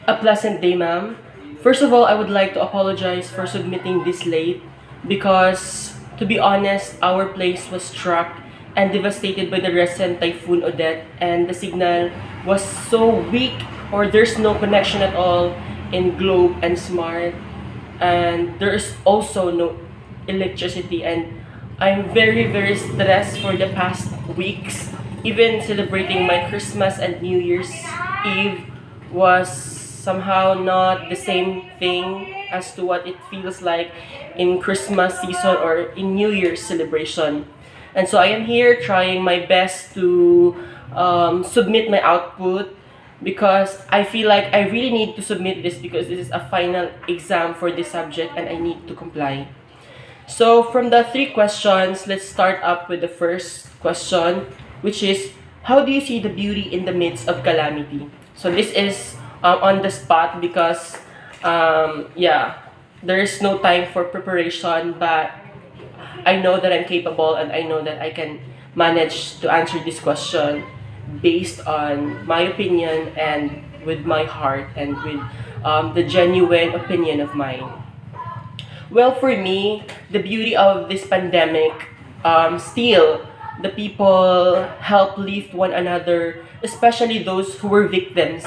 A pleasant day, ma'am. First of all, I would like to apologize for submitting this late because, to be honest, our place was struck and devastated by the recent Typhoon Odette, and the signal was so weak, or there's no connection at all in Globe and Smart, and there's also no electricity. And I'm very stressed for the past weeks. Even celebrating my Christmas and New Year's Eve was somehow not the same thing as to what it feels like in Christmas season or in New Year's celebration. And so I am here trying my best to submit my output because I feel like I really need to submit this because this is a final exam for this subject and I need to comply. So from the three questions, let's start up with the first question, which is, how do you see the beauty in the midst of calamity? So this is on the spot because, yeah, there is no time for preparation, but I know that I'm capable and I know that I can manage to answer this question based on my opinion and with my heart and with the genuine opinion of mine. Well, for me, the beauty of this pandemic, still, the people help lift one another, especially those who were victims.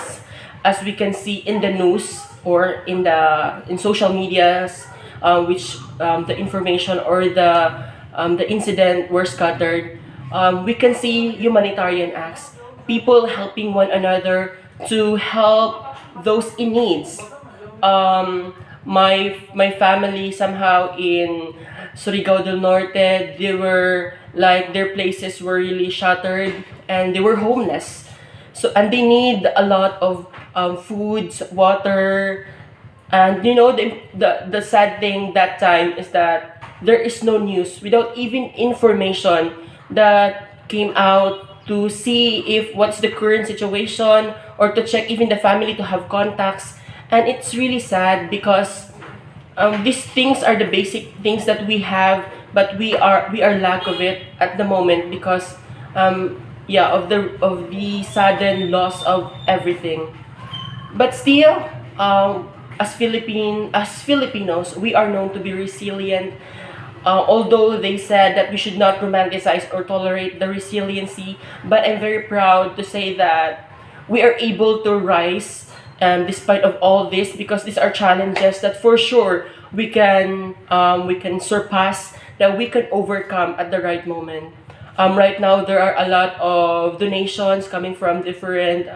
As we can see in the news or in social medias, which the information or the incident were scattered, we can see humanitarian acts, people helping one another to help those in needs. My family somehow in Surigao del Norte, they were like their places were really shattered and they were homeless. So and they need a lot of foods, water, and the sad thing that time is that there is no news without even information that came out to see if what's the current situation or to check even the family to have contacts. And it's really sad because these things are the basic things that we have, but we are lack of it at the moment because yeah, of the sudden loss of everything. But still, as Filipinos, we are known to be resilient. Although they said that we should not romanticize or tolerate the resiliency, but I'm very proud to say that we are able to rise despite of all this because these are challenges that for sure we can surpass, that we can overcome at the right moment. Right now, there are a lot of donations coming from different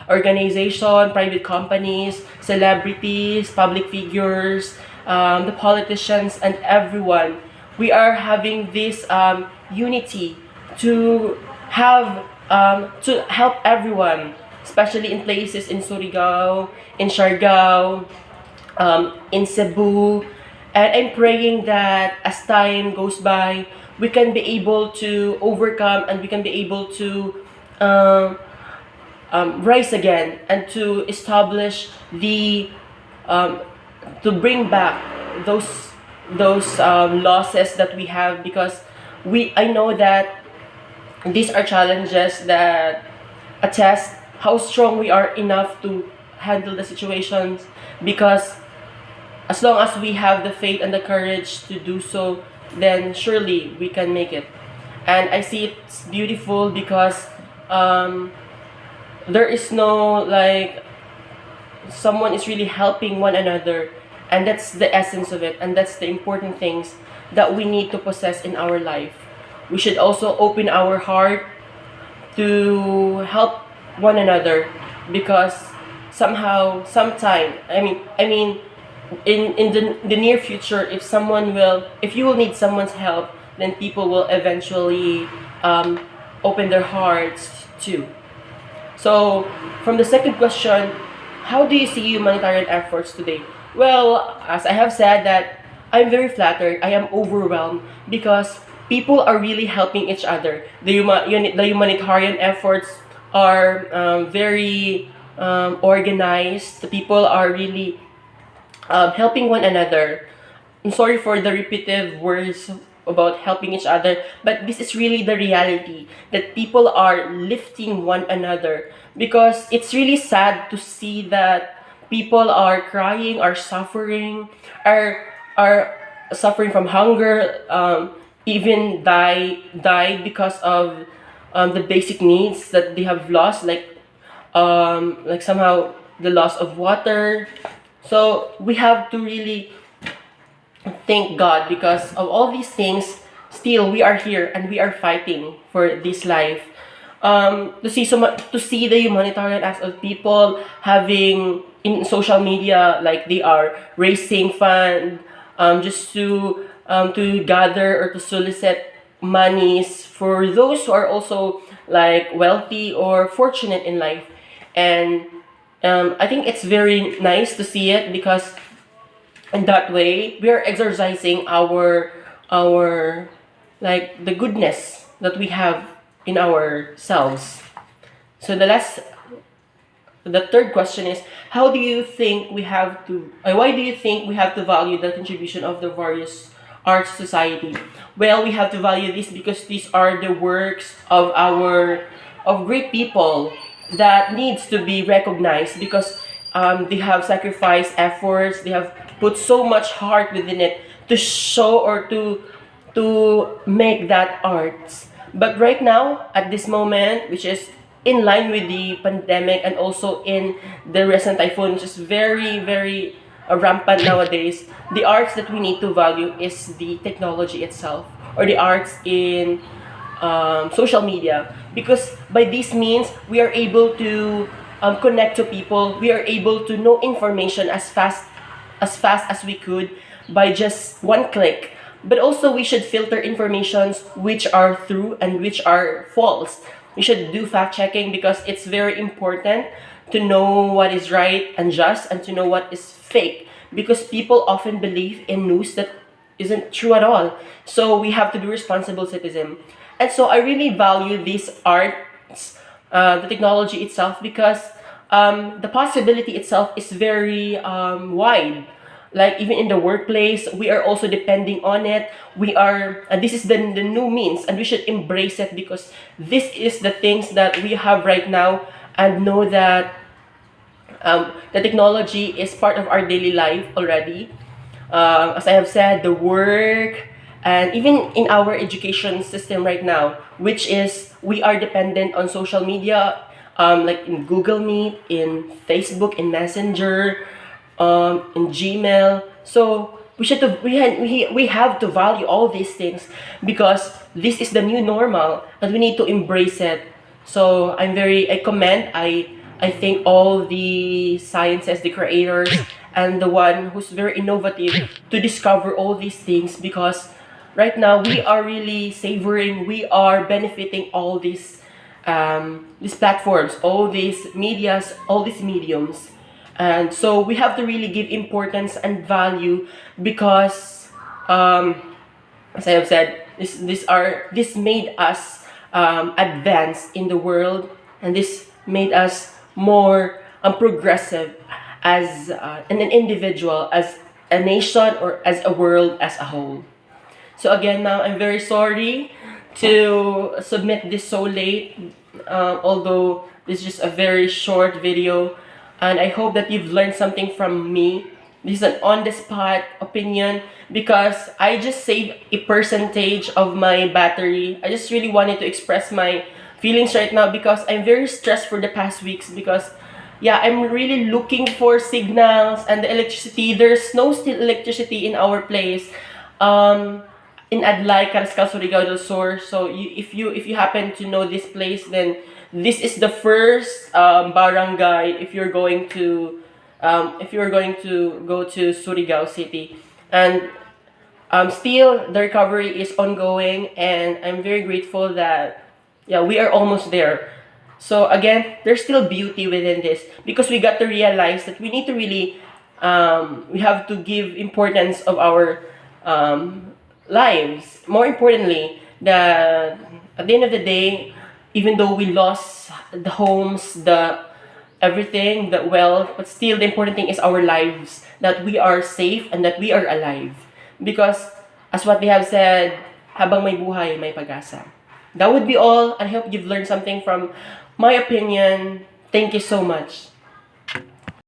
organizations, private companies, celebrities, public figures, the politicians, and everyone. We are having this unity to to help everyone, especially in places in Surigao, in Siargao, in Cebu. And I'm praying that as time goes by, we can be able to overcome and we can be able to um, rise again and to establish the um, to bring back those losses that we have because we I know that these are challenges that attest how strong we are enough to handle the situations because as long as we have the faith and the courage to do so, then surely we can make it. And I see it's beautiful because um, there is no like someone is really helping one another, and that's the essence of it, and that's the important things that we need to possess in our life. We should also open our heart to help one another because somehow sometime I mean in the near future, if you will need someone's help, then people will eventually open their hearts too. So from the second question, how do you see humanitarian efforts today? Well, as I have said that I'm very flattered, I am overwhelmed because people are really helping each other. The humanitarian efforts are very organized. The people are really helping one another. I'm sorry for the repetitive words about helping each other, but this is really the reality that people are lifting one another because it's really sad to see that People are crying, are are suffering from hunger, even died because of the basic needs that they have lost, like somehow the loss of water. So we have to really thank God because of all these things. Still, we are here and we are fighting for this life. To see so much, to see the humanitarian acts of people having in social media, like they are raising fund, just to gather or to solicit monies for those who are also like wealthy or fortunate in life. And I think it's very nice to see it because in that way we are exercising our like the goodness that we have in ourselves. So the third question is, how do you think we have to why do you think we have to value the contribution of the various arts society? Well, we have to value this because these are the works of great people that needs to be recognized because they have sacrificed efforts, they have put so much heart within it to show or to make that art. But right now, at this moment, which is in line with the pandemic and also in the recent typhoon, which is very rampant nowadays, the arts that we need to value is the technology itself or the arts in social media, because by this means we are able to connect to people, we are able to know information as fast as we could by just one click. But also we should filter informations which are true and which are false. We should do fact checking because it's very important to know what is right and just and to know what is fake, because people often believe in news that isn't true at all. So we have to be responsible citizen. And so I really value these arts, the technology itself, because the possibility itself is very wide. Like even in the workplace, we are also depending on it. We are, and this is the new means, and we should embrace it because this is the things that we have right now, and know that the technology is part of our daily life already. As I have said, the work, and even in our education system right now, which is we are dependent on social media, like in Google Meet, in Facebook, in Messenger, in Gmail. So we have to value all these things because this is the new normal and we need to embrace it. So I thank all the scientists, the creators, and the one who's very innovative to discover all these things, because right now we are really savoring, we are benefiting all these platforms, all these medias, all these mediums. And so we have to really give importance and value because as I have said, this made us advance in the world, and this made us more progressive as an individual, as a nation, or as a world as a whole. So again, now I'm very sorry to submit this so late, although this is just a very short video, and I hope that you've learned something from me. This is an on-the-spot opinion because I just saved a percentage of my battery. I just really wanted to express my feelings right now because I'm very stressed for the past weeks because yeah, I'm really looking for signals and the electricity. There's no still electricity in our place. In Adlay, Carrascal, Surigao del Sur. So if you happen to know this place, then this is the first barangay if you're going to go to Surigao City. And still the recovery is ongoing, and I'm very grateful that yeah, we are almost there. So again, there's still beauty within this because we got to realize that we need to really we have to give importance of our lives. More importantly, that at the end of the day, even though we lost the homes, the everything, the wealth, but still the important thing is our lives, that we are safe and that we are alive. Because as what they have said, habang may buhay, may pag-asa. That would be all. I hope you've learned something from my opinion. Thank you so much.